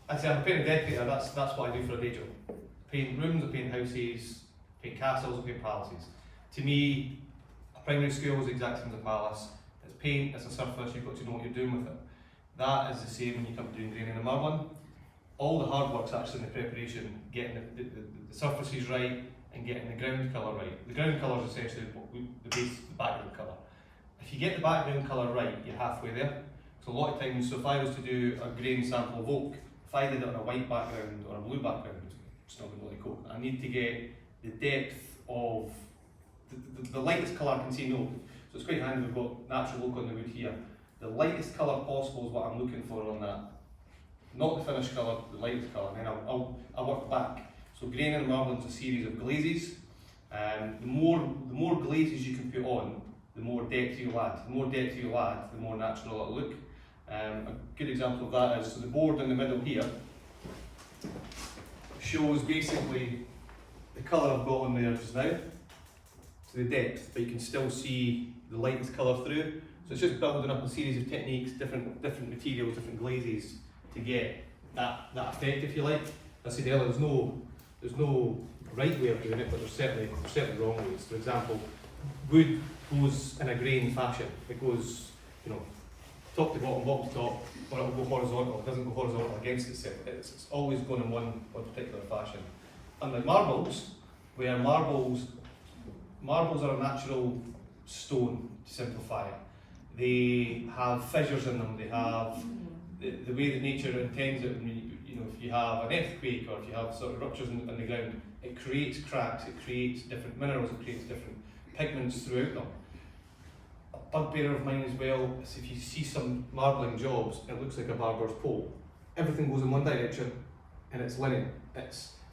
I say I'm a painter decorator, that's what I do for a day job. Paint rooms, I paint houses, paint castles, I paint palaces. To me, a primary school is the exact same as a palace. It's paint, it's a surface, you've got to know what you're doing with it. That is the same when you come to doing graining and marbling. All the hard work's actually in the preparation, getting the surfaces right and getting the ground colour right. The ground colour is essentially the base, the background colour. If you get the background colour right, you're halfway there. So a lot of times, so if I was to do a grain sample of oak, if I did it on a white background or a blue background, it's not going to look like oak. I need to get the depth of the lightest colour I can see in oak. So it's quite handy, we've got natural oak on the wood here. The lightest colour possible is what I'm looking for on that. Not the finished colour, the lightest colour, and then I'll work back. So graining and marbling is a series of glazes. The more glazes you can put on, the more depth you'll add. The more depth you'll add, the more natural it'll look. A good example of that is, so the board in the middle here shows basically the colour I've got on there just now, to the depth, but you can still see the lightest colour through. So it's just building up a series of techniques, different materials, different glazes to get that effect, if you like. I said earlier, there's no right way of doing it, but there's certainly wrong ways. For example, wood goes in a grain fashion. It goes, top to bottom, bottom to top, or it'll go horizontal. It doesn't go horizontal against itself. It's always going in one particular fashion. Unlike marbles, where marbles are a natural stone, to simplify it. They have fissures in them. They have the way that nature intends it. If you have an earthquake or if you have sort of ruptures in the ground, it creates cracks. It creates different minerals. It creates different pigments throughout them. A bugbear of mine as well is if you see some marbling jobs, it looks like a barber's pole. Everything goes in one direction and it's linear.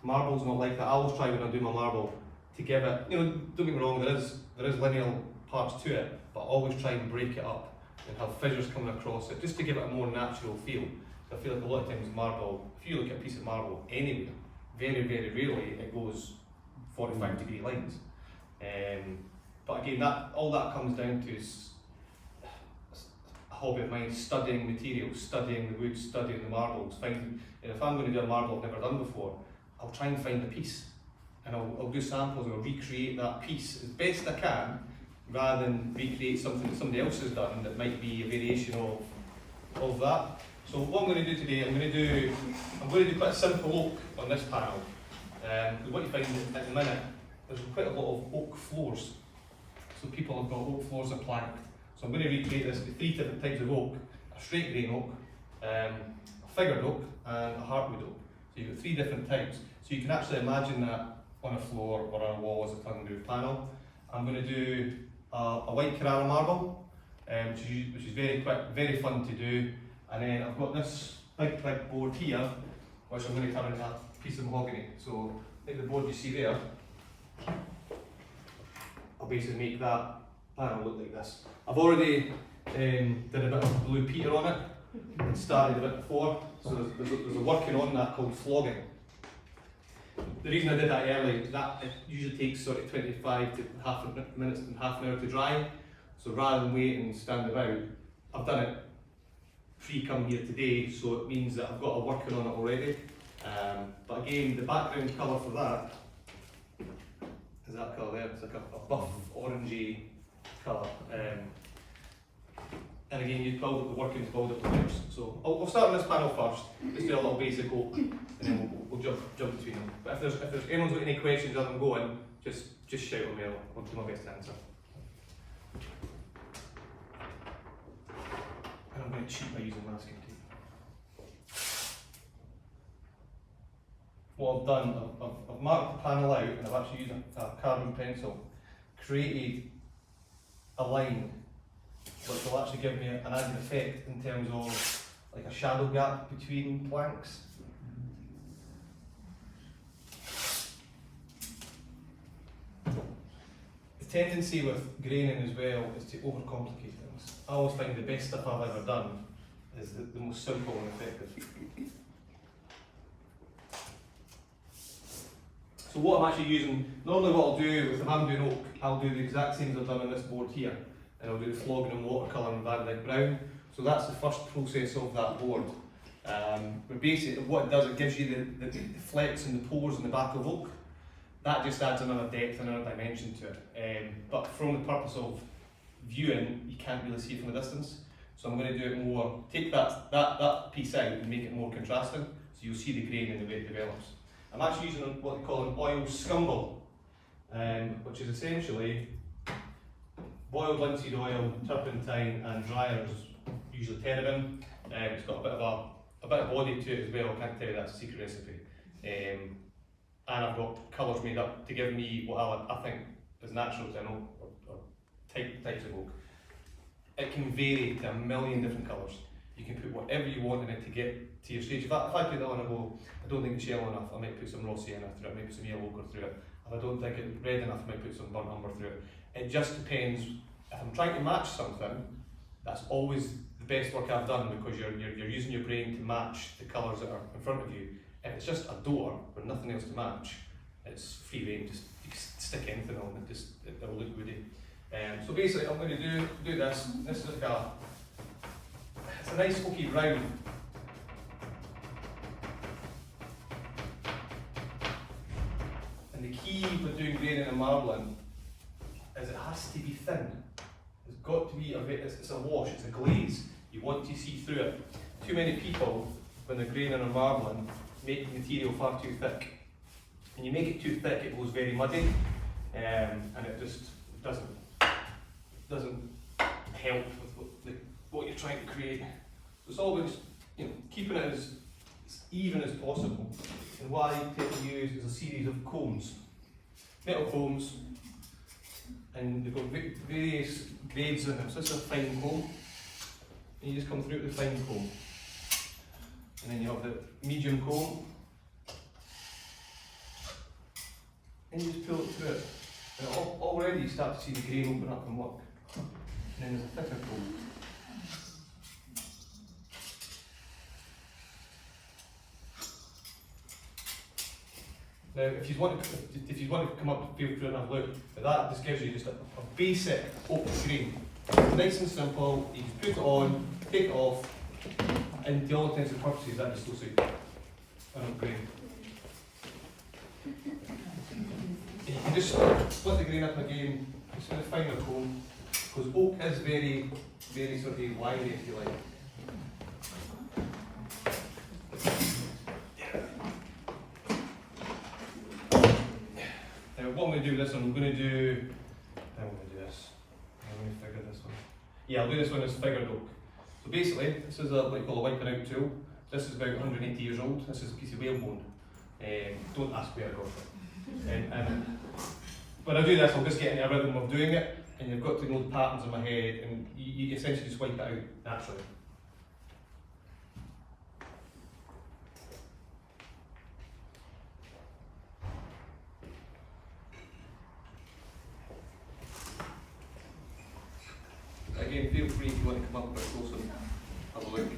Marble's not like that. I always try when I do my marble to give it, don't get me wrong, there is linear parts to it, but I always try and break it up and have fissures coming across it, just to give it a more natural feel. So I feel like a lot of times marble, if you look at a piece of marble anywhere, very, very rarely it goes 45-degree lines. But again, all that comes down to is a hobby of mine, studying materials, studying the wood, studying the marbles. If I'm going to do a marble I've never done before, I'll try and find a piece, and I'll do samples and I'll recreate that piece as best I can, rather than recreate something that somebody else has done that might be a variation of that. So what I'm going to do today, I'm going to do quite a simple oak on this panel. What you find at the minute, there's quite a lot of oak floors. So people have got oak floors that are planked. So I'm going to recreate this with 3 different types of oak: a straight grain oak, a figured oak, and a heartwood oak. So you've got 3 different types. So you can actually imagine that on a floor or on a wall as a tongue groove panel. I'm going to do a white Carrara marble, which is very quick, very fun to do. And then I've got this big board here, which I'm going to turn into a piece of mahogany. So like the board you see there, I'll basically make that panel look like this. I've already did a bit of blue peter on it and started a bit before. So there's a working on that called flogging. The reason I did that early is that it usually takes sort of 25 to minutes and half an hour to dry. So rather than wait and stand about, I've done it pre-come here today, so it means that I've got a working on it already. But again, the background colour for that is that colour there. It's like a buff orangey colour. And again, you build up the workings, build up the layers. So I'll start on this panel first. Let's do a little basic oak, and then we'll jump between them. But if anyone's got any questions as I'm going, just shout at me. I'll do my best to answer. And I'm going to cheat by using masking tape. What I've done, I've marked the panel out, and I've actually used a carbon pencil, created a line which will actually give me an added effect in terms of like a shadow gap between planks. The tendency with graining as well is to overcomplicate things. I always find the best stuff I've ever done is the most simple and effective. So what I'm actually using, normally what I'll do if I'm doing oak, I'll do the exact same as I've done on this board here. And I'll do the flogging and watercolor and Van Dyke Brown. So that's the first process of that board. But basically what it does, it gives you the flecks and the pores in the back of oak. That just adds another depth, another dimension to it. But from the purpose of viewing, you can't really see it from a distance. So I'm going to do it more, take that piece out and make it more contrasting, so you'll see the grain and the way it develops. I'm actually using what they call an oil scumble, which is essentially boiled linseed oil, turpentine and dryers, usually terebinth. It's got a bit of body to it as well. I can't tell you that's a secret recipe. And I've got colours made up to give me what I think is natural to know, or types of oak. It can vary to a million different colours. You can put whatever you want in it to get to your stage. If I put it on and go, I don't think it's yellow enough, I might put some raw sienna through it, I might put some yellow ochre through it. If I don't think it's red enough, I might put some burnt umber through it. It just depends. If I'm trying to match something, that's always the best work I've done, because you're using your brain to match the colours that are in front of you. If it's just a door with nothing else to match, it's free rein, just you can stick anything on it, it'll look woody. So basically I'm going to do this. This is like it's a nice oaky brown. And the key with doing graining and marbling is it has to be thin. It's got to be it's a wash, it's a glaze. You want to see through it. Too many people, when they're graining or marbling, make the material far too thick. When you make it too thick, it goes very muddy, and it just doesn't help with what you're trying to create. So it's always, keeping it as even as possible. And what I tend to use is a series of combs, metal combs, and they've got various grades in them. So this is a fine comb, and you just come through with the fine comb. And then you have the medium comb, and you just pull it through it. And already you start to see the grain open up and work. And then there's a thicker comb. Now, if you want to come up, feel free and have a look. But that just gives you just a basic oak grain. It's nice and simple. You just put it on, take it off, and to all intents and purposes, that just looks like an oak grain. You can just split the grain up again, just with a finer comb, because oak is very, very sort of wiry, if you like. Now, what I'm going to do with this one, I'm going to do this. I'm going to figure this one. Yeah, I'll do this one as figured oak. So basically, this is what you call a wiping out tool. This is about 180 years old. This is a piece of whalebone. Don't ask where I got it. And when I do this, I'll just get into a rhythm of doing it, and you've got to know the patterns in my head, and you essentially just wipe it out naturally. Again, feel free if you want to come up a bit closer and have a look.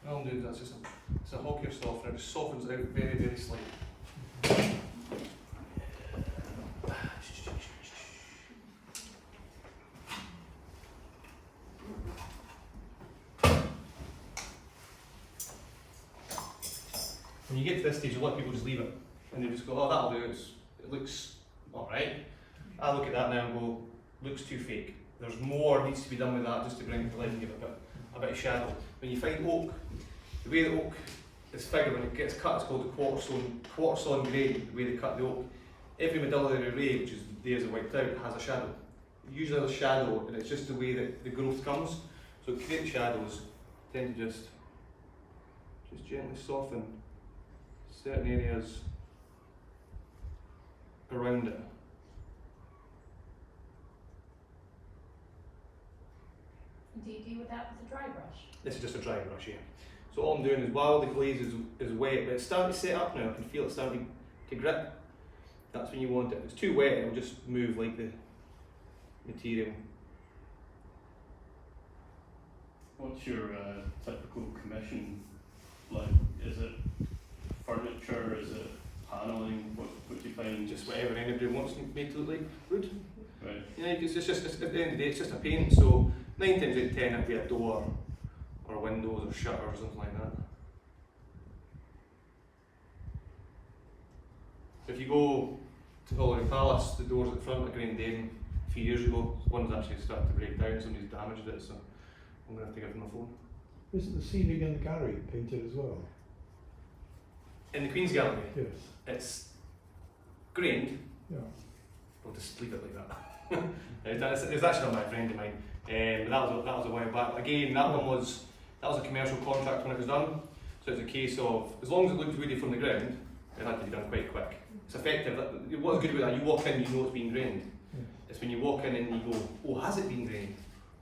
All I'm doing is that's just it's a hockier softener, it just softens it out very, very slightly. when you get to this stage, a lot of people just leave it and they just go, oh, that'll do, it looks alright. I look at that now and go, looks too fake. There's more needs to be done with that just to bring it to life and give it a bit of shadow. When you find oak, the way the oak is figured when it gets cut, it's called a quarter sawn grade, the way they cut the oak. Every medullary ray, which is there as a wiped out, has a shadow. Usually there's a shadow, and it's just the way that the growth comes. So create shadows, tend to just gently soften certain areas around it. Do you deal with that with a dry brush? This is just a dry brush, yeah. So all I'm doing is, while the glaze is wet, but it's starting to set up now, I can feel it starting to grip. That's when you want it. If it's too wet, it'll just move like the material. What's your typical commission like? Is it furniture? Is it paneling? What do you find? Just whatever anybody wants to make to look like wood. Right. Yeah, it's just at the end of the day, it's just a paint. So 9 times out of 10, it'll be a door, or windows, or shutters, or something like that. If you go to Holiday Palace, the doors at the front are Green Dame a few years ago. One's actually started to break down, somebody's damaged it, so I'm going to have to give them a phone. Isn't the ceiling in the gallery painted as well? In the Queen's Gallery, Yes. it's grained. Yeah. We'll just leave it like that. It's actually not my friend of mine, but that was a while back. Again, that was a commercial contract when it was done, so it's a case of, as long as it looked woody from the ground, it had to be done quite quick. It's effective. What's good about that, you walk in, you know it's been grained. Yes. It's when you walk in and you go, oh, has it been grained?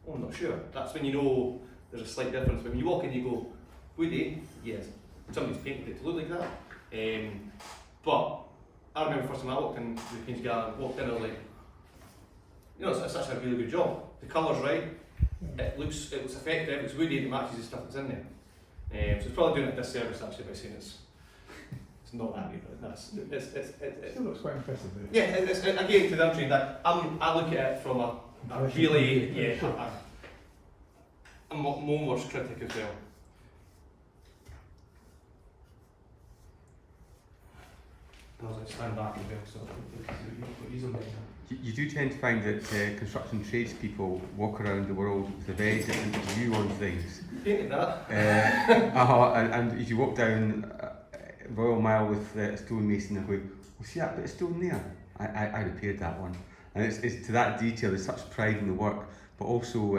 Oh, I'm not sure. That's when you know there's a slight difference. But when you walk in, you go, woody? Yes. Somebody's painted it to look like that. But I remember the first time I walked in the Queen's Gallery, walked in, I was like, you know, it's actually a really good job. The colour's right, it looks effective, it's woody, it matches the stuff that's in there. So it's probably doing it a disservice actually by saying it's not that good, but It still looks quite impressive though. yeah, again, to the untrained, I look at it from a really, yeah, I'm a Momore's critic as well. I was like, stand back as well, so what he's on there. You do tend to find that construction tradespeople walk around the world with a very different view on things. Painted that. And if you walk down Royal Mile with a stonemason and going, well, see that bit of stone there? I repaired that one. And it's to that detail, there's such pride in the work, but also,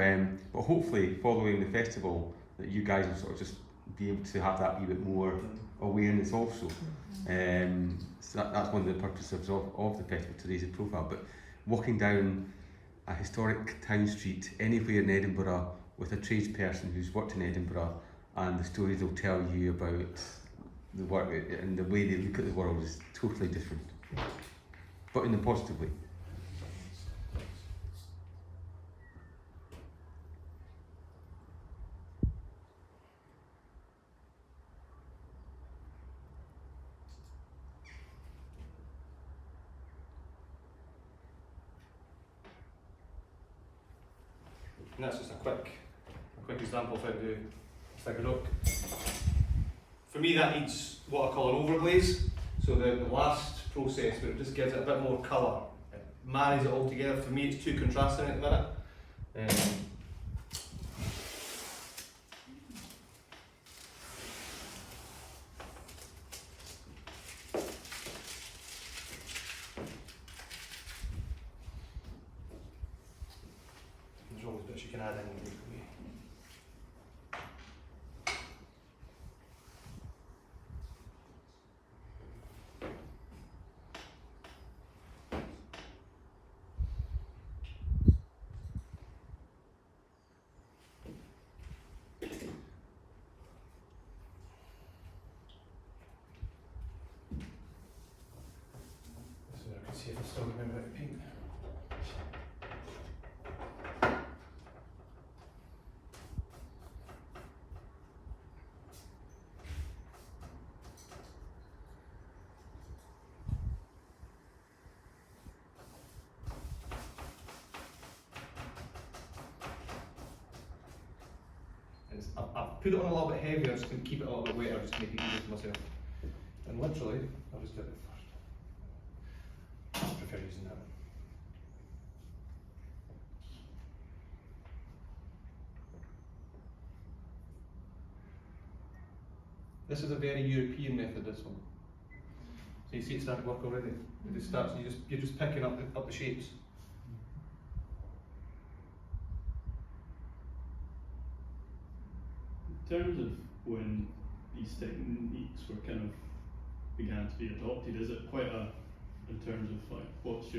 but hopefully following the festival, that you guys will sort of just be able to have that wee bit more awareness also. So that's one of the purposes of the festival, to raise the profile. But walking down a historic town street anywhere in Edinburgh with a tradesperson who's worked in Edinburgh, and the stories they'll tell you about the work and the way they look at the world is totally different, but in a positive way. And that's just a quick example of how to figure out. For me, that needs what I call an overglaze. So the last process where it just gives it a bit more colour, it marries it all together. For me, it's too contrasting at the minute. There's always bits you can add in. See if I still remember how to paint. I've put it on a little bit heavier just to keep it a little bit wetter, just to make it easier for myself. And literally, I'll just do it first. I prefer using that. This is a very European method, this one. So you see it starting to work already. It just starts, you're just picking up the shapes. In terms of when these techniques were kind of began to be adopted, is it quite a, in terms of like, is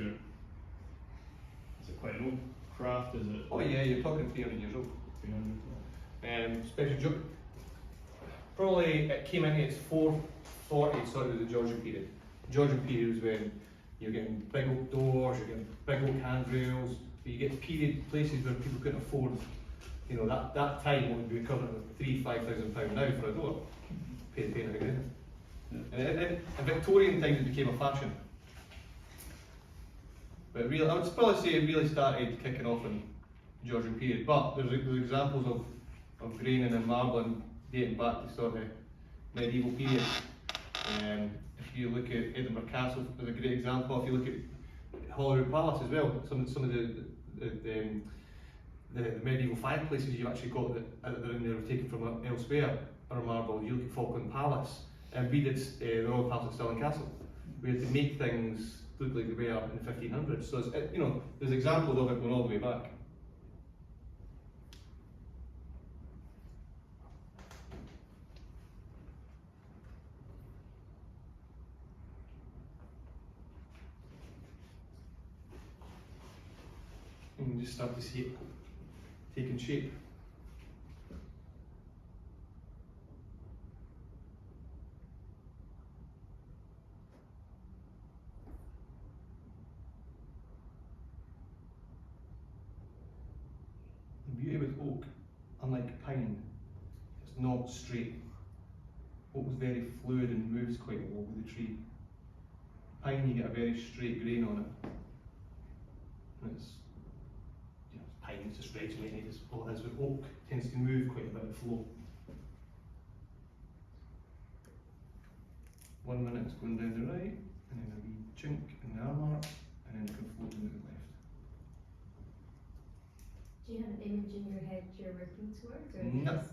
it quite an old craft? Is it? Oh yeah, you're talking 300 years old. 300? Especially probably it came into its 440, sort of the Georgian period. Georgian period was when you're getting big oak doors, you're getting big oak handrails, but you get period places where people couldn't afford, you know, that time what would be equivalent of £5,000 now for a door. Pay the paint again. Yeah. And in Victorian times it became a fashion. But really, I would probably say it really started kicking off in the Georgian period. But there's examples of graining and marbling dating back to sort of medieval period. If you look at Edinburgh Castle as a great example, if you look at Holyrood Palace as well, some of the medieval fireplaces you've actually got that are in there were taken from elsewhere are marble. You look at Falkland Palace, and we did the Royal Palace at Stirling Castle. We had to make things look like they were in the 1500s. So you know, there's examples of it going all the way back. And you just start to see it taking shape. The beauty with oak, unlike pine, it's not straight. Oak is very fluid and moves quite well with the tree. Pine, you get a very straight grain on it. And it's pine, it's just regulated as well as with oak, tends to move quite a bit of flow. 1 minute it's going down the right, and then a wee chink in the arm arc, and then it can float into the left. Do you have an image in your head you're working towards, or is it No. just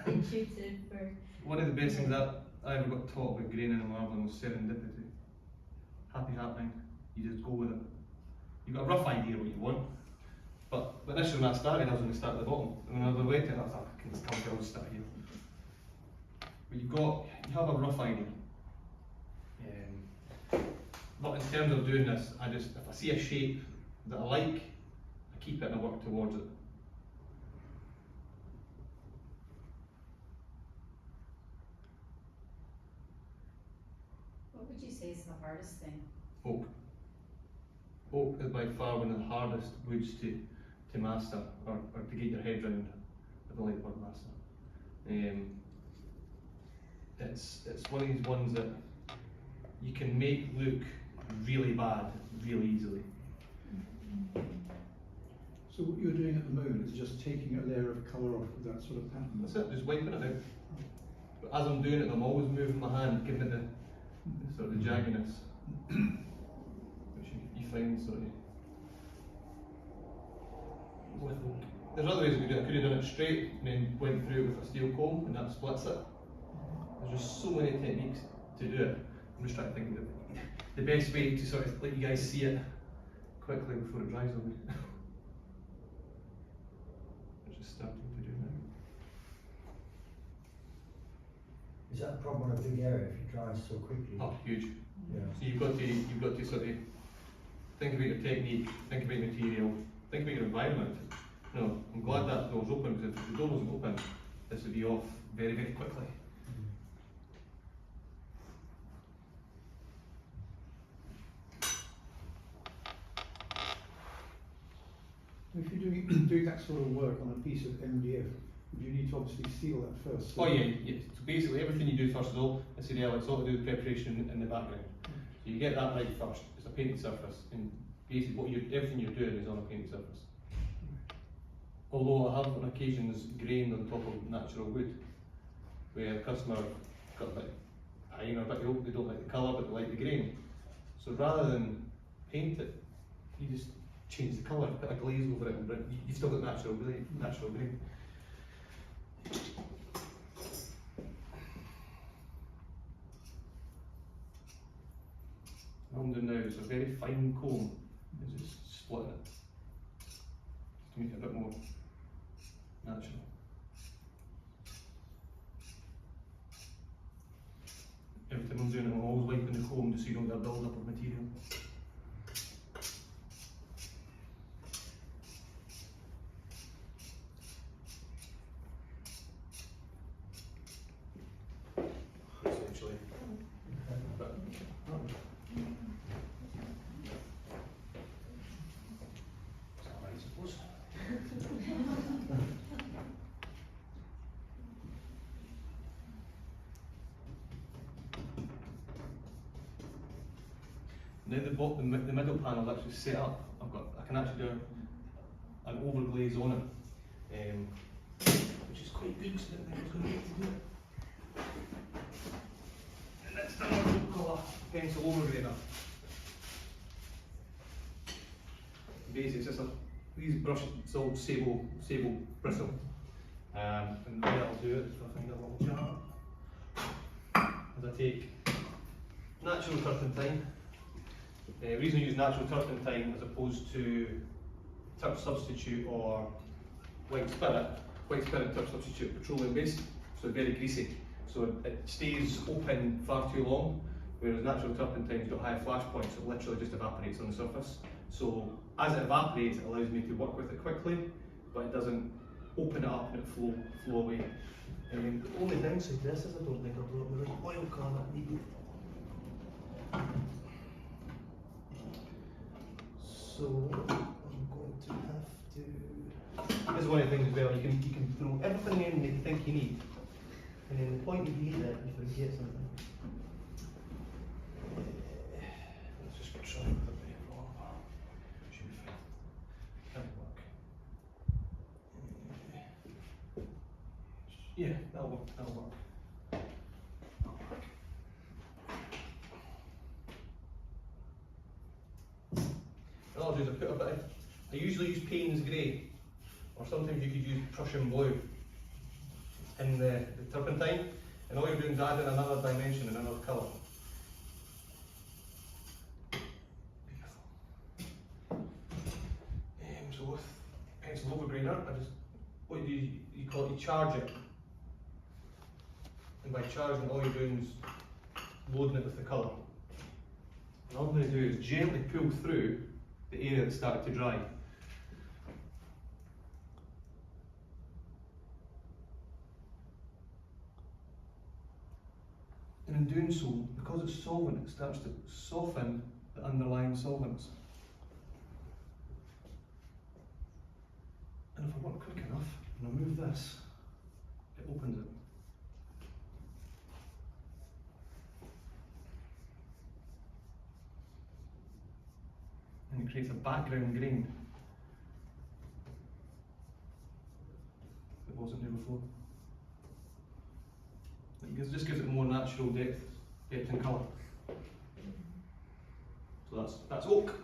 intuitive or? One of the best things that I ever got taught about graining and marbling was serendipity. Happy happening, you just go with it. You've got a rough idea what you want, but initially when I started, I was going to start at the bottom, and when I went to it, I thought, I can come to start here. But you have a rough idea. But in terms of doing this, if I see a shape that I like, I keep it and I work towards it. What would you say is the hardest thing? Oak. Oak is by far one of the hardest woods to master, or to get your head around, I don't like the word master. It's one of these ones that you can make look really bad really easily. So what you're doing at the moment is just taking a layer of colour off with that sort of pattern? That's it, just wiping it out. But as I'm doing it, I'm always moving my hand, giving it the sort of the jagginess, which you find sort of with oak. There's other ways I could do it. I could have done it straight and then went through it with a steel comb and that splits it. There's just so many techniques to do it. I'm just trying to think of the best way to sort of let you guys see it quickly before it dries on me. I'm just starting to do now. Is that a problem on a big area if it dries so quickly? Oh, huge. Yeah. So you've got to sort of think about your technique, think about your material, think about your environment. You know, I'm glad that door's open, because if the door wasn't open, this would be off very, very quickly. If you're doing that sort of work on a piece of MDF, you need to obviously seal that first. Oh yeah. So basically everything you do first of all, it's all to do with preparation in the background. So you get that right first, it's a painted surface, and basically everything you're doing is on a painted surface. Although I have on occasions grained on top of natural wood, where the customer got like you know, but they don't like the colour, but they like the grain. So rather than paint it, you just change the colour, put a glaze over it, and you've still got natural grain. What I'm doing now is a very fine comb, and just splitting it to make it a bit more natural. Every time I'm doing it, I'm always wiping the comb just so you don't get a build up of material. Essentially. But, it's alright, I suppose. Now the middle panel is actually set up. I can actually do an overglaze on it, which is quite good because I didn't think I was going to be able to do it. And that's the Watercolor pencil overgrainer. Basically, it's just these brushes, it's all sable bristle. And the way I'll do it is if I find a little jar, as I take natural turpentine. The reason I use natural turpentine as opposed to turp substitute or white spirit turp substitute petroleum based, so very greasy. So it stays open far too long, whereas natural turpentines don't have flash points, it literally just evaporates on the surface. So as it evaporates, it allows me to work with it quickly, but it doesn't open it up and it flow away. The only downside to this is I don't think I've got the right oil colour needed. So I'm going to have to. This is one of the things as well. You can throw everything in that you think you need, and then the point you need it, you forget something. Let's just try with a bit of oil. Should be fine. That'll work. Yeah, that'll work. That'll work. What I'll do is I put a bit of, I usually use Payne's Grey, or sometimes you could use Prussian Blue in the turpentine, and all you're doing is adding another dimension, another colour. So with pencil overgrainer, I just, what you call it, you charge it. And by charging it, all you're doing is loading it with the colour. And all I'm going to do is gently pull through the area that's started to dry. And in doing so, because it's solvent, it starts to soften the underlying solvents. And if I work quick enough, and I move this, it opens it. And it creates a background grain that wasn't there before. It just gives it more natural depth and colour. So that's oak.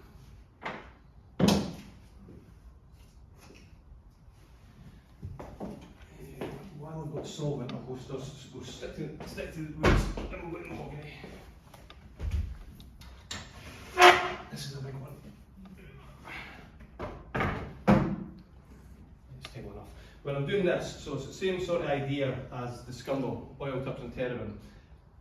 While I've got solvent, I'll go stick to the woods and we'll go to mahogany. This is a big one. When I'm doing this, so it's the same sort of idea as the scumble, oil tips and terravin,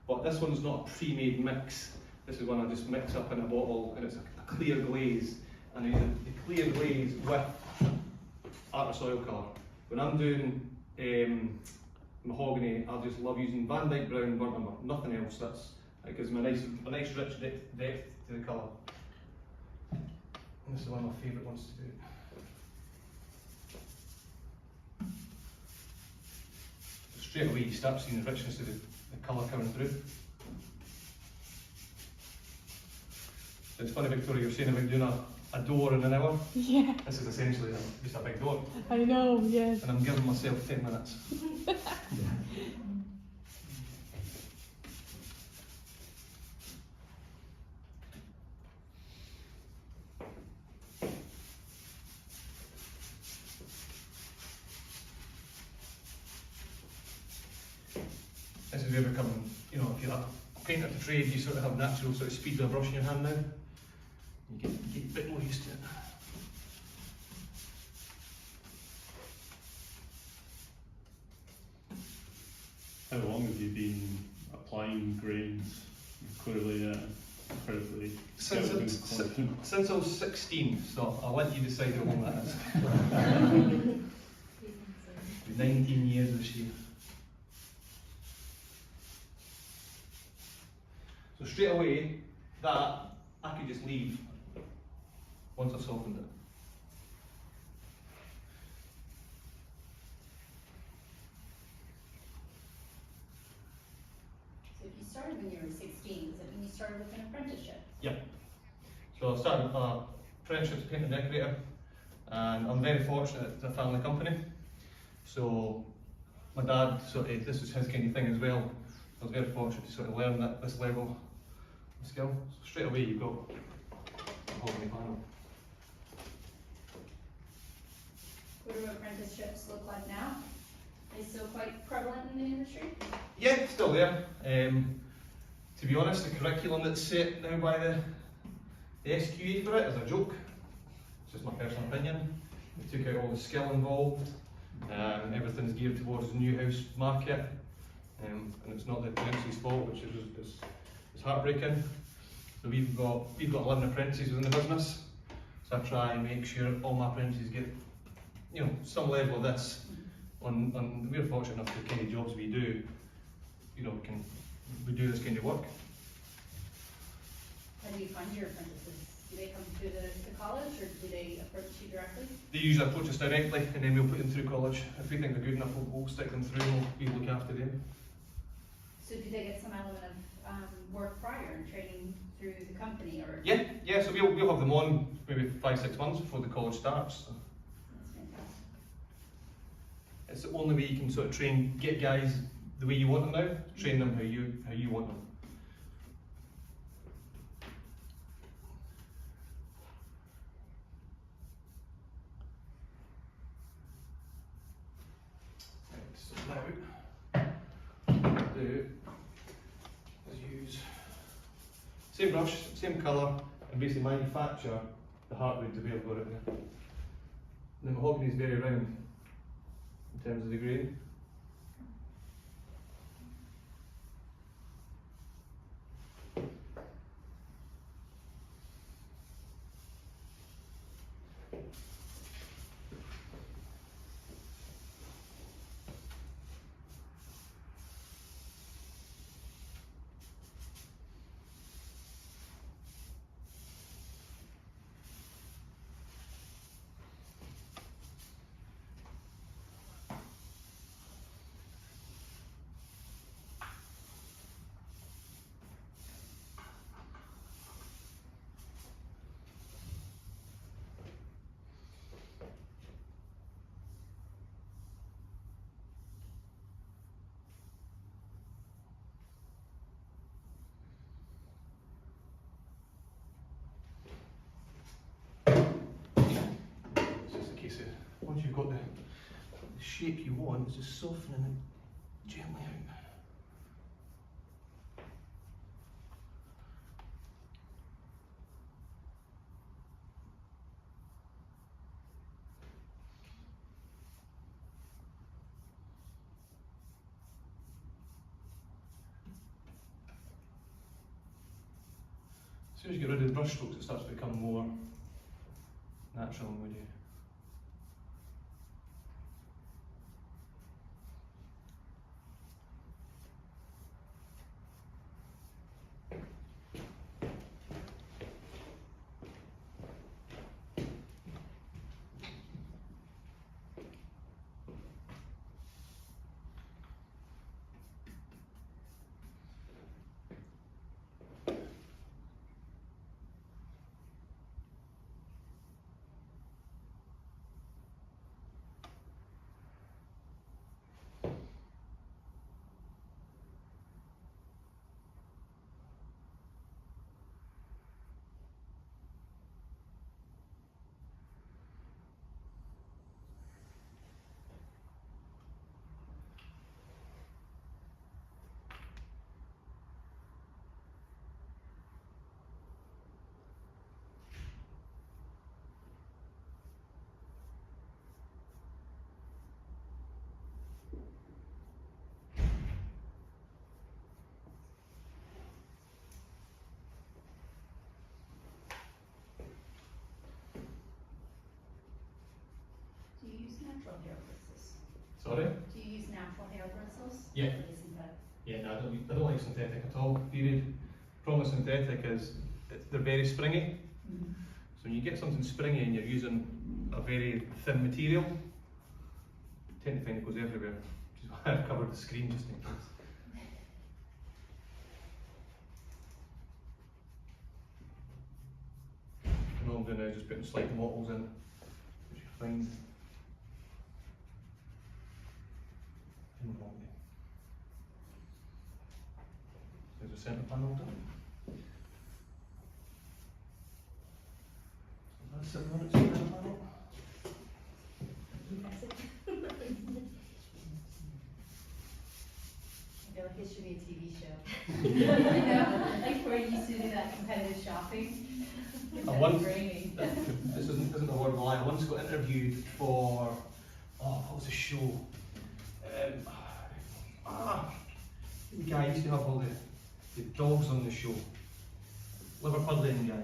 but this one's not a pre-made mix. This is one I just mix up in a bottle, and it's a clear glaze, and I use the clear glaze with artist oil colour. When I'm doing mahogany, I just love using Van Dyke Brown burnt umber, nothing else. It gives me a nice rich depth to the colour. And this is one of my favourite ones to do. Straight away you start seeing the richness of the colour coming through. It's funny, Victoria, you're saying about doing a door in an hour. Yeah. This is essentially just a big door. I know, yes. And I'm giving myself 10 minutes. This is where becoming, you know, if you're a painter to trade, you sort of have natural sort of speed with a brush in your hand now. You get a bit more used to it. How long have you been applying grains? You're clearly incredibly skilled and confident. Since I was 16, so I'll let you decide how long that is. 19 years this year. So straight away, that I could just leave once I softened it. So if you started when you were 16, does that mean you started with an apprenticeship? Yep. So I started my apprenticeship as a painter decorator, and I'm very fortunate it's a family company. So my dad this was his kind of thing as well. I was very fortunate to sort of learn this level of skill. So straight away you've got mahogany panel. What do apprenticeships look like now? Are they still quite prevalent in the industry? Yeah, it's still there. To be honest, the curriculum that's set now by the SQA for it is a joke. It's just my personal opinion. They took out all the skill involved. Everything's geared towards the new house market, and it's not the apprentice's fault, which is heartbreaking. So we've got 11 apprentices within the business. So I try and make sure all my apprentices get, you know, some level of this. We're fortunate enough to the kind of jobs we do, you know, we do this kind of work. How do you find your apprentices? Do they come through the college, or do they approach you directly? They usually approach us directly, and then we'll put them through college. If we think they're good enough, we'll stick them through, and we'll look after them. So do they get some element of work prior and training through the company, or? Yeah, so we'll have them on maybe 5-6 months before the college starts. So That's fantastic. it's the only way you can sort of get guys the way you want them now, train them how you want them. Right, so now what I'll do is use same brush, same colour, and basically manufacture the heartwood the way I've got it there. The mahogany is very round in terms of the grain. Once you've got the shape you want, it's just softening it gently out. As soon as you get rid of the brush strokes, it starts to become more natural and woody. natural hair bristles? Sorry? Do you use natural hair bristles? Yeah. Or the synthetic? Yeah, no, I don't like synthetic at all, period. Problem with synthetic is they're very springy. So when you get something springy and you're using a very thin material, you tend to find it goes everywhere. Which is why I've covered the screen just in case. And all I'm doing now is just putting slight mottles in, which you find in Mahogany. There's a centre panel done. So that's 7 minutes centre panel. I feel like it should be a TV show. You know, like where you used to do that competitive shopping. I once, Grainy. this isn't a word of a lie, I once got interviewed for, what was the show? The guy used to have all the dogs on the show. Liverpudlian guy.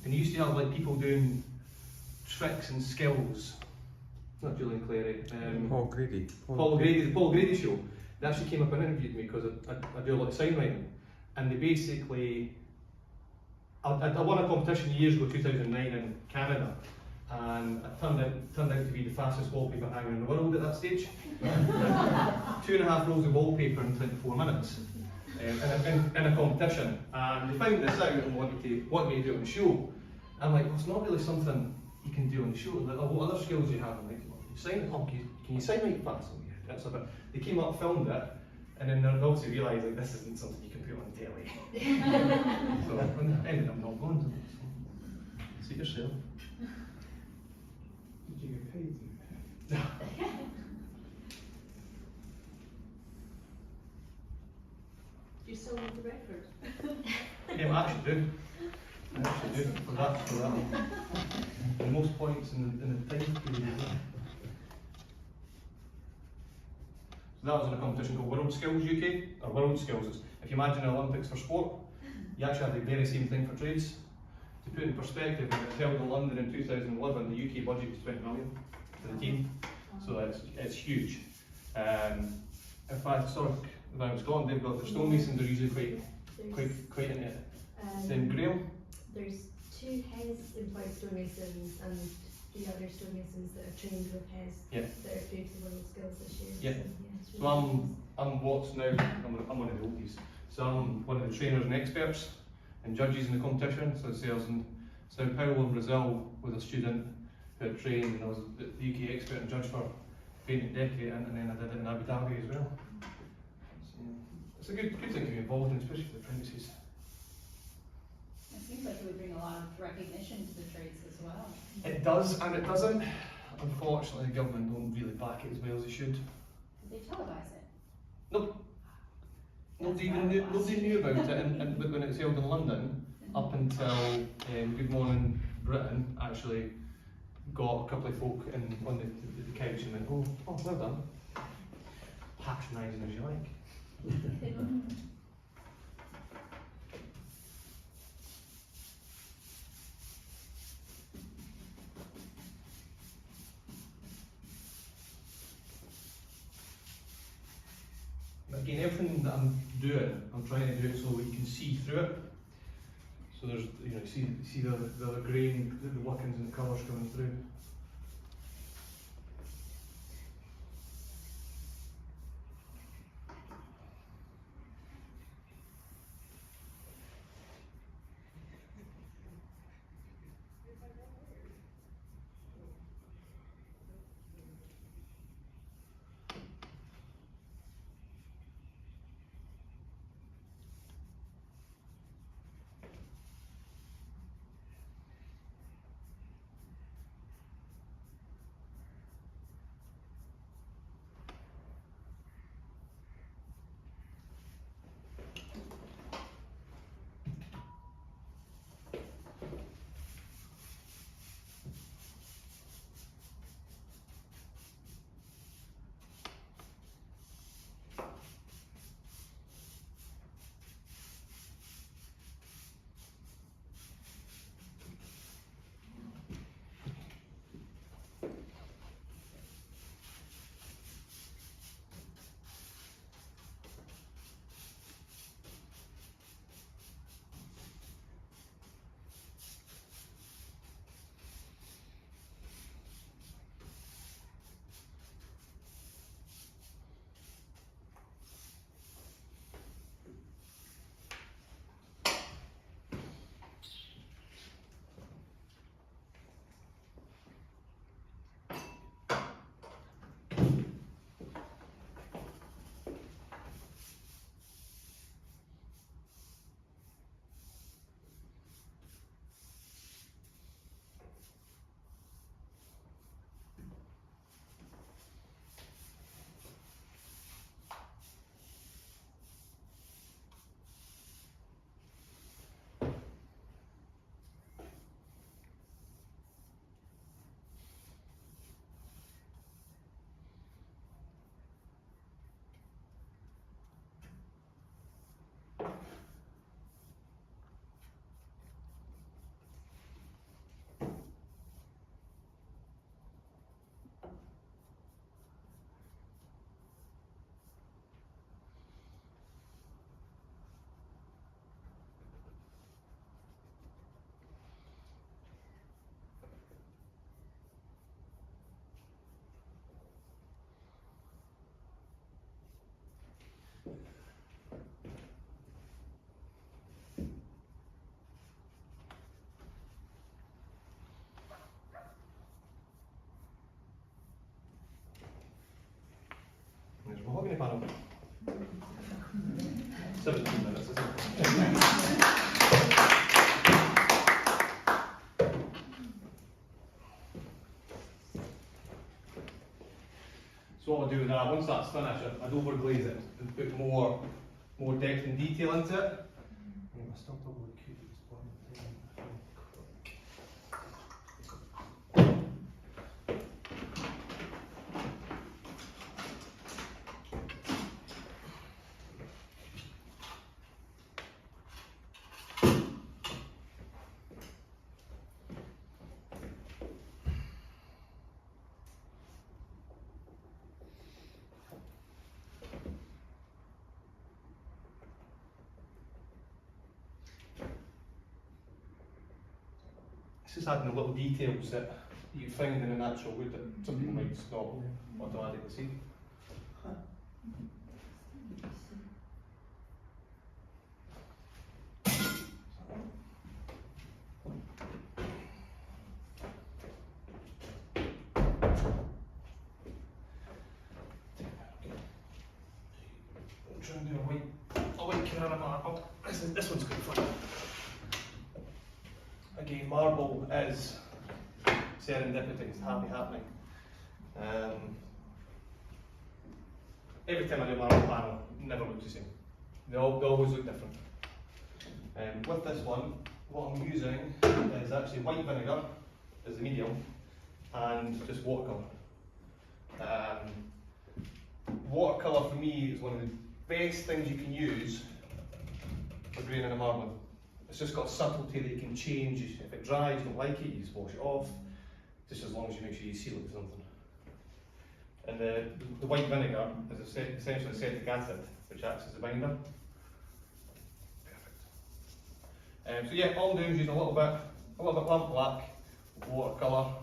And he used to have like people doing tricks and skills. Not Julian Clary. Paul Grady. Paul Grady, the Paul Grady show. They actually came up and interviewed me because I do a lot of sign writing. And they basically, I won a competition years ago, 2009 in Canada. And I turned out to be the fastest wallpaper hanger in the world at that stage. 2.5 rolls of wallpaper in 24 minutes in a competition. And they found this out and wanted me to do it on the show. I'm like, well, it's not really something you can do on the show. Like, oh, what other skills do you have? I'm like, well, can you sign write fast? Oh, yeah, that's a bit. They came up, filmed it, and then they obviously realised like this isn't something you can put on telly. So I ended up not going to it. So, see yourself. Did you get paid? You sold the record. Yeah, I actually do. For that. The most points in the time period. So that was in a competition called WorldSkills UK, or WorldSkills. If you imagine the Olympics for sport, you actually have the very same thing for trades. To put in perspective, when it was held in London in 2011, the UK budget was 20 million for the team. So it's huge. In fact, when I was Scotland, they've got their stonemasons are usually quite into it. Then Graham. There's 2 HES employed stonemasons and 3 other stonemasons that are trained with HES that are through to WorldSkills this year. Yeah. So, it's So really I'm what's now, I'm one of the oldies. So I'm one of the trainers and experts and judges in the competition. So I was in Sao Paulo in Brazil with a student who had trained, and I was the UK expert and judge for painting decorating, and then I did it in Abu Dhabi as well. So it's a good thing to be involved in, especially for the apprentices. It seems like it would bring a lot of recognition to the trades as well. It does and it doesn't. Unfortunately, the government don't really back it as well as they should. Did they televise it? Nope. Nobody knew about it, and when it was held in London, up until Good Morning Britain actually got a couple of folk on the couch and went, oh, well done. Patronising as you like. Again, everything that I'm doing, I'm trying to do it so you can see through it. So there's, you see the grain, the workings and the colours coming through. 17 minutes, isn't it? So what I'll do with that, once that's finished, I'd overglaze it and put more depth and detail into it. I still probably could at this point in time. It's just adding the little details that you find in a natural wood that some people might just not automatically see. I'm trying to do a white Carrara marble. This one's good fun. Again, marble is serendipity, it's happy happening. Every time I do a marble panel, it never looks the same. They always look different. With this one, what I'm using is actually white vinegar as the medium and just watercolour. Watercolour for me is one of the best things you can use for graining a marble. It's just got a subtlety that you can change. If it dries, you don't like it, you just wash it off. Just as long as you make sure you seal it with something. And the white vinegar is essentially acetic acid, which acts as a binder. Perfect. So yeah, all I'm doing is using a little bit lamp black, watercolour.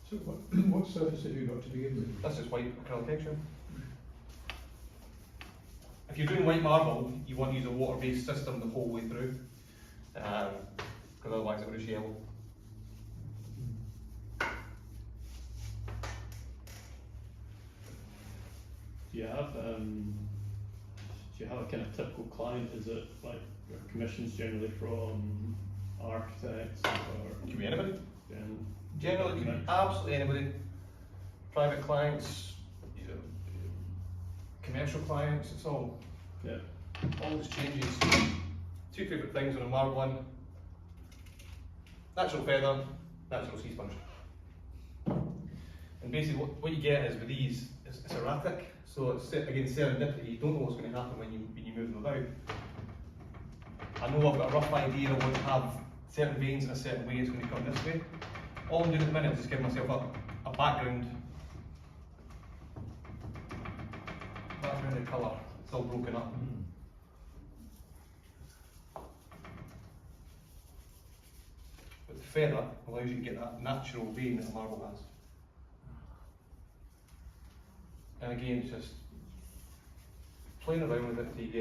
So what surface have you got to begin with? That's just white acrylic texture. If you're doing white marble, you want to use a water-based system the whole way through, because otherwise it will just yellow. Do you have a kind of typical client? Is it like your commissions generally from architects or? It can be anybody. Gen- Generally, it can be absolutely anybody. Private clients, commercial clients, it's all. Yeah. All this changes. Two favourite things on a marble one: natural feather, natural sea sponge. And basically, what you get is with these, it's erratic. So it's again serendipity. You don't know what's going to happen when you move them about. I know I've got a rough idea. I want to have certain veins in a certain way. It's going to come this way. All I'm doing at the minute is just giving myself a background of colour. It's all broken up. But the feather allows you to get that natural vein that a marble has. And again, it's just playing around with it until you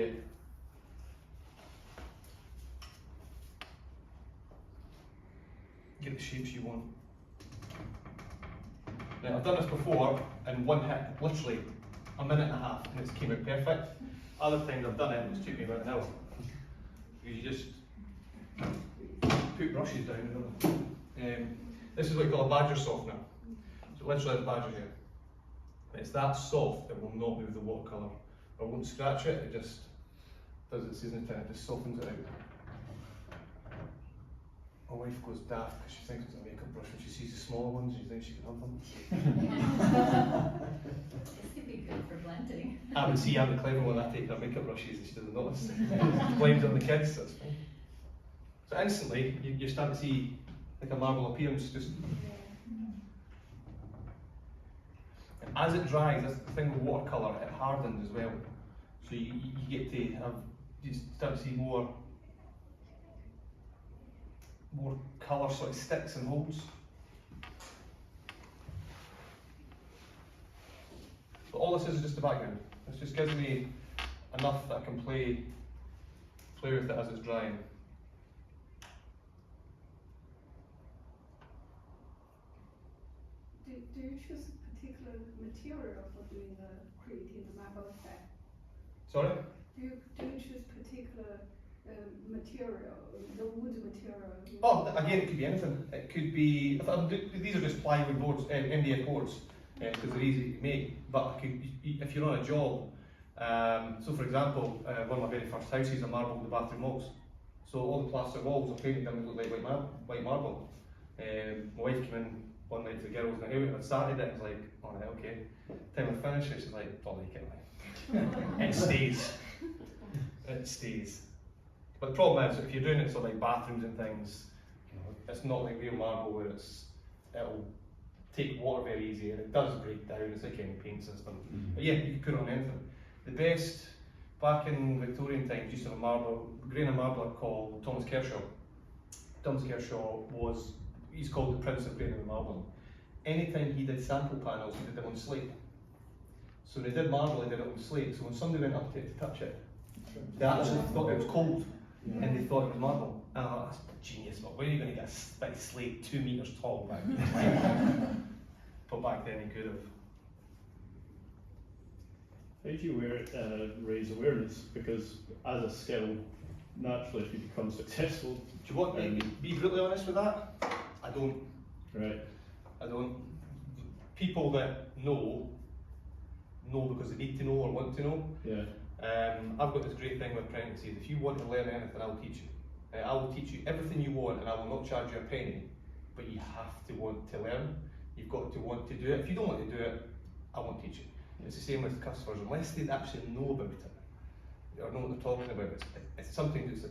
get the shapes you want. Now, I've done this before in one hit, literally a minute and a half, and it's came out perfect. Other times I've done it and it's took me about an hour. Because you just put brushes down. This is what you call a badger softener. So literally the badger here. It's that soft it will not move the watercolour. Or won't scratch it, it just does its season thing, it just softens it out. My wife goes daft because she thinks it's a makeup brush when she sees the smaller ones and she thinks she can have them. This could be good for blending. I'm the clever one. I take her makeup brushes and she doesn't notice. She blames it on the kids, that's fine. So instantly, you start to see like a marble appearance. Just as it dries, that's the thing with watercolour, it hardens as well. So you get to have, you start to see more colour sort of sticks and holds. But all this is just the background. This just gives me enough that I can play with it as it's drying. Do you choose particular material for doing creating the marble effect? Sorry? Do you choose particular material, the wood material? Oh, again, it could be anything. It could be, these are just plywood boards, MDF boards, because they're easy to make. But if you're on a job, so for example, one of my very first houses, I marbled the bathroom walls. So all the plaster walls, I painted them to look like white marble. My wife came in one night to the girls' night out and I started it and was like, oh right, okay. Time I finished it, she's like, don't like it. It stays. It stays. But the problem is, if you're doing it for like bathrooms and things, you know, it's not like real marble where it'll take water very easy and it does break down. It's like any paint system. But yeah, you can put it on anything. The best, back in Victorian times, used to have a grain of marbler called Thomas Kershaw. Thomas Kershaw he's called the Prince of Grain and Marbling. Anytime he did sample panels, he did them on slate. So when he did marble, he did it on slate. So when somebody went up to it to touch it, they actually thought it was cold, and they thought it was marble. And I thought, that's genius, but where are you going to get a big slate 2 meters tall back then? But back then he could have. How do you raise awareness? Because as a skill, naturally, if you become successful, Do you want me to be brutally honest with that? I don't. right? I don't. People that know because they need to know or want to know. Yeah. I've got this great thing with apprentices. If you want to learn anything, I will teach you. I will teach you everything you want, and I will not charge you a penny. But you have to want to learn. You've got to want to do it. If you don't want to do it, I won't teach you. It's the same with customers. Unless they actually know about it or know what they're talking about, it's something that's.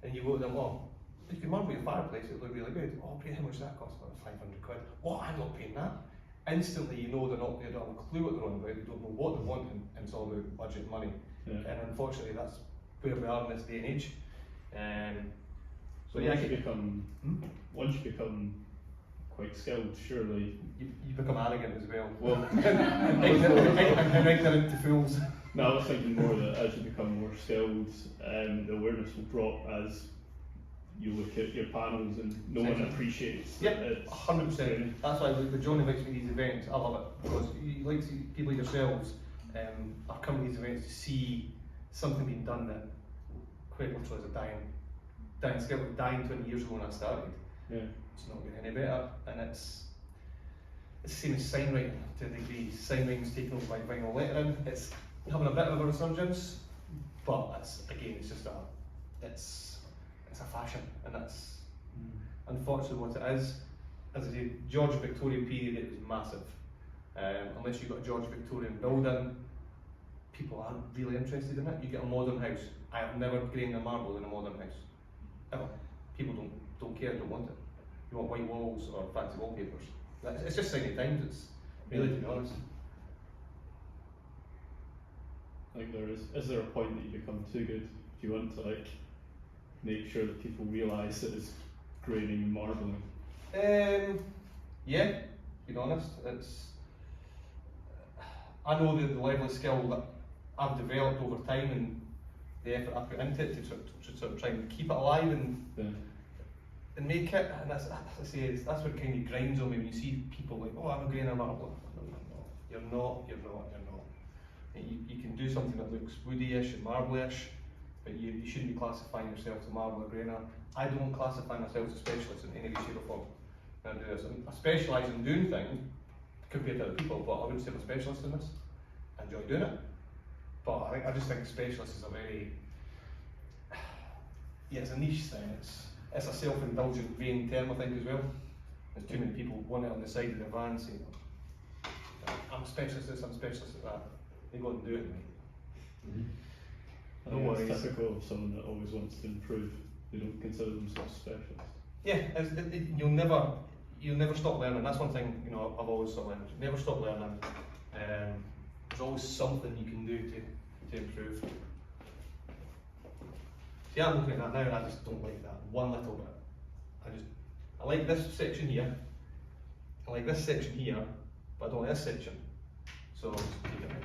And you go to them, oh, you can marble your fireplace, it look really good. Oh, great, how much does that cost? About 500 quid. Oh, I'm not paying that. Instantly, you know they don't have a clue what they're on about, they don't know what they want, and it's all about budget and money. Yeah. And unfortunately, that's where we are in this day and age. So yeah, once you become quite skilled, surely you become arrogant as well. Well, and ignorant to fools. no, I was thinking more that as you become more skilled, the awareness will drop as you look at your panels and no one appreciates. Yep, 100%. That's why when John invites me to these events, I love it, because you like to see people like yourselves are coming to these events to see something being done that quite literally is a dying skill. It was dying 20 years ago when I started. Yeah. It's not getting any better, and it's the same as sign writing to a degree. Sign writing's taken over by vinyl lettering. It's having a bit of a resurgence, but it's just a fashion, and that's unfortunately what it is. As I say, George Victorian period, it was massive. Unless you've got a George Victorian building, people aren't really interested in it. You get a modern house. I have never grained a marble in a modern house, ever. People don't care, don't want it. You want white walls or fancy wallpapers. It's just sign of times. It's really, to be honest. Like is there a point that you become too good? Do you want to make sure that people realise that it's graining and marbling? Yeah, to be honest, I know the level of skill that I've developed over time and the effort I put into it to sort of try and keep it alive and make it, and that's what kind of grinds on me when you see people like, oh, I'm a grainer marble. No, you're not. You can do something that looks woody-ish and marble-ish, but you shouldn't be classifying yourself as a marble or grainer. I don't classify myself as a specialist in any way, shape or form. I do this. I specialise in doing things compared to other people, but I wouldn't say I'm a specialist in this. I enjoy doing it, but I just think specialist is a very, it's a niche thing. It's a self-indulgent, vain term, I think, as well. There's too many people want it on the side of their van saying, I'm a specialist at this, I'm a specialist at that. They go and do it, mate. I think it's typical of someone that always wants to improve. They don't consider themselves specialists. Yeah, you'll never stop learning. That's one thing I've always sort of learned. Never stop learning. There's always something you can do to improve. See, I'm looking at that now and I just don't like that one little bit. I like this section here. I like this section here, but I don't like this section. So I'll just take it out.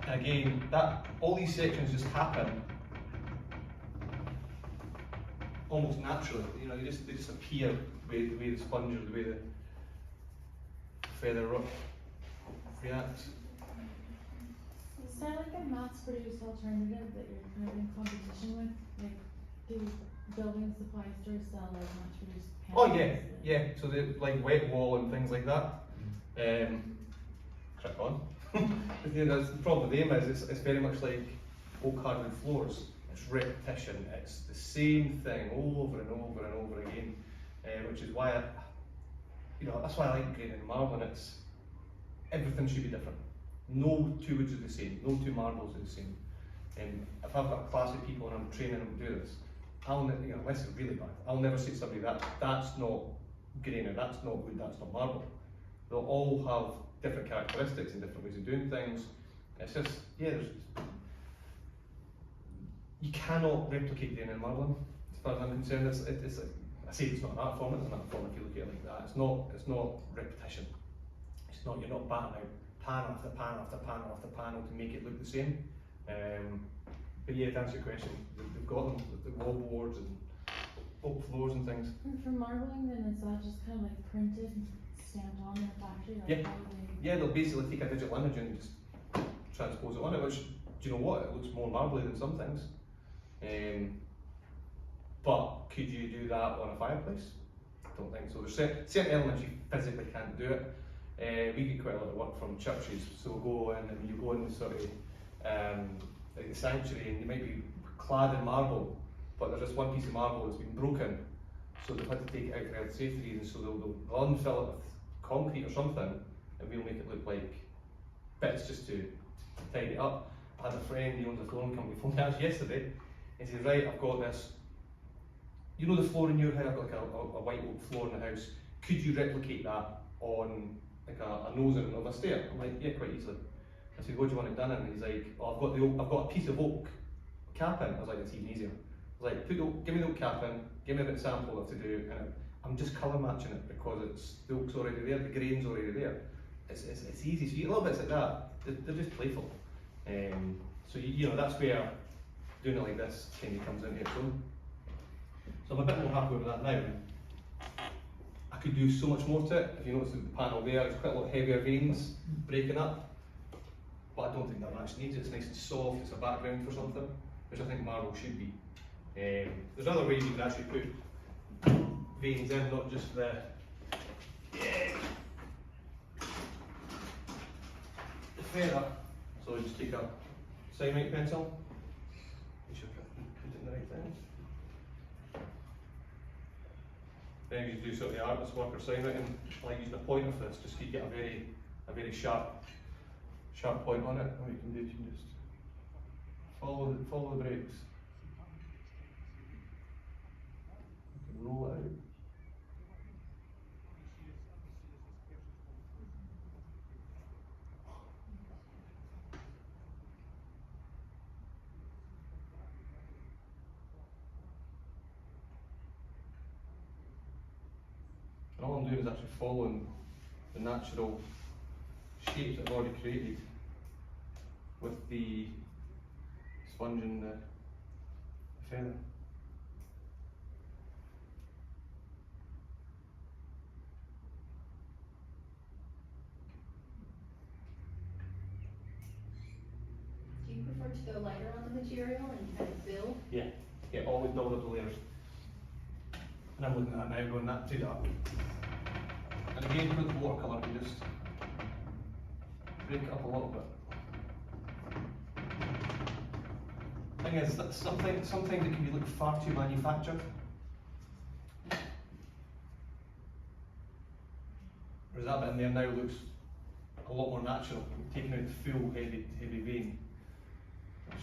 And again, all these sections just happen almost naturally. They just appear the way the sponge or the way feather react. Is there like a mass-produced alternative that you're kind of in competition with? Like, do building supply stores sell like mass-produced panels? Oh yeah. So they like wet wall and things like that. Crack on. That's the problem with them is it's very much like oak hardwood floors. It's repetition. It's the same thing over and over and over again, which is why that's why I like grading and marble. And it's everything should be different. No two woods are the same. No two marbles are the same. If I've got a class of people and I'm training them to do this, unless it's really bad, I'll never say to somebody that's not grain or that's not wood, that's not marble. They'll all have different characteristics and different ways of doing things. It's just, you cannot replicate grain and marbling, as far as I'm concerned. I say it's not an art form, it's an art form if you look at it like that. It's not repetition. You're not batting out panel after panel after panel after panel to make it look the same. But yeah, to answer your question, they've got them, the wall boards and oak floors and things. And for marbling then, is that just kind of like printed, stamped on in a factory? Like Yeah, they'll basically take a digital image and just transpose it on it, which, do you know what, it looks more marbly than some things. But could you do that on a fireplace? I don't think so. There's certain elements you physically can't do it. We get quite a lot of work from churches, so we'll go in and you go in the sort of like the sanctuary and you might be clad in marble, but there's just one piece of marble that's been broken, so they've had to take it out for health safety reasons, so they'll unfill it with concrete or something and we'll make it look like bits just to tidy it up. I had a friend, he owns a flooring company, phoned me actually yesterday and said, right, I've got this, you know the floor in your house, I've got like a white oak floor in the house, could you replicate that on like a nose of a stair? I'm like, yeah, quite easily. I said, what do you want it done in? And he's like, oh, I've got a piece of oak cap in. I was like, that's even easier. I was like, give me the oak cap in, give me a bit of sample of to do, and I'm just colour matching it because the oak's already there, the grain's already there. It's easy. So you get little bits like that. They're just playful. So that's where doing it like this kind of comes into its own. So I'm a bit more happy with that now. I could do so much more to it. If you notice the panel there, it's quite a lot heavier veins breaking up. But I don't think that much needs it. It's nice and soft, it's a background for something, which I think marble should be. There's other ways you can actually put veins in, not just the feather. So just take a cyanide pencil, make sure I put it in the right thing. Then you do sort of the artist work or cyanide, and I like using a pointer for this, just so you get a very sharp point on it. What you can do is you can just follow the breaks. You can roll it out. And all I'm doing is actually following the natural shapes that I've already created with the sponge and the feather. Do you prefer to go lighter on the material and kind of build? Yeah, always build up the layers. And I'm looking at that now, going that to that. And again, with the watercolor, you just break it up a little bit. Thing is, that sometimes it can look far too manufactured. Whereas that bit in there now looks a lot more natural, taking out the full heavy vein.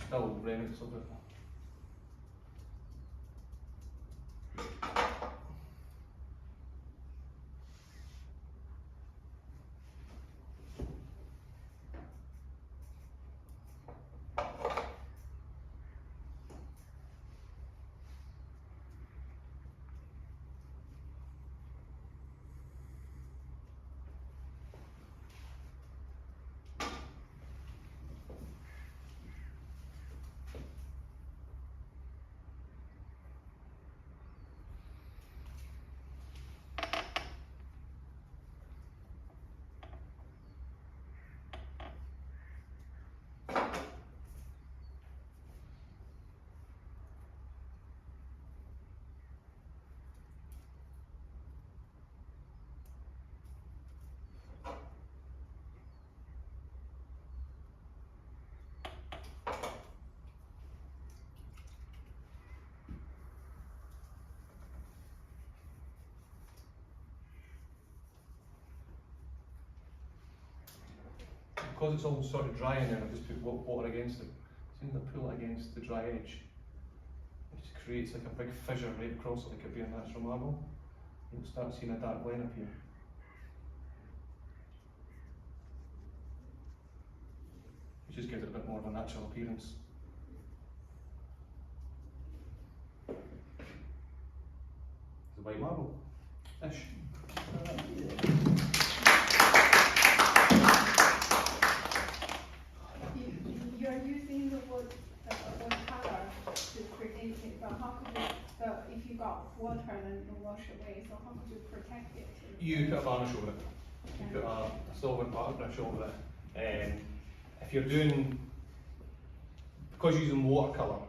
Still remnants of it. because it's all sort of dry in there, I've just put water against it. As soon as I pull it against the dry edge, it just creates like a big fissure right across it, like it'd be a natural marble. You'll start seeing a dark line appear. Which just gives it a bit more of a natural appearance. It's a white marble-ish. You're using the watercolor to create it, but how could you, if you got water and it wash away, so how could you protect it? You put a varnish over it. You put a solvent brush over it. If you're doing, because you're using watercolor,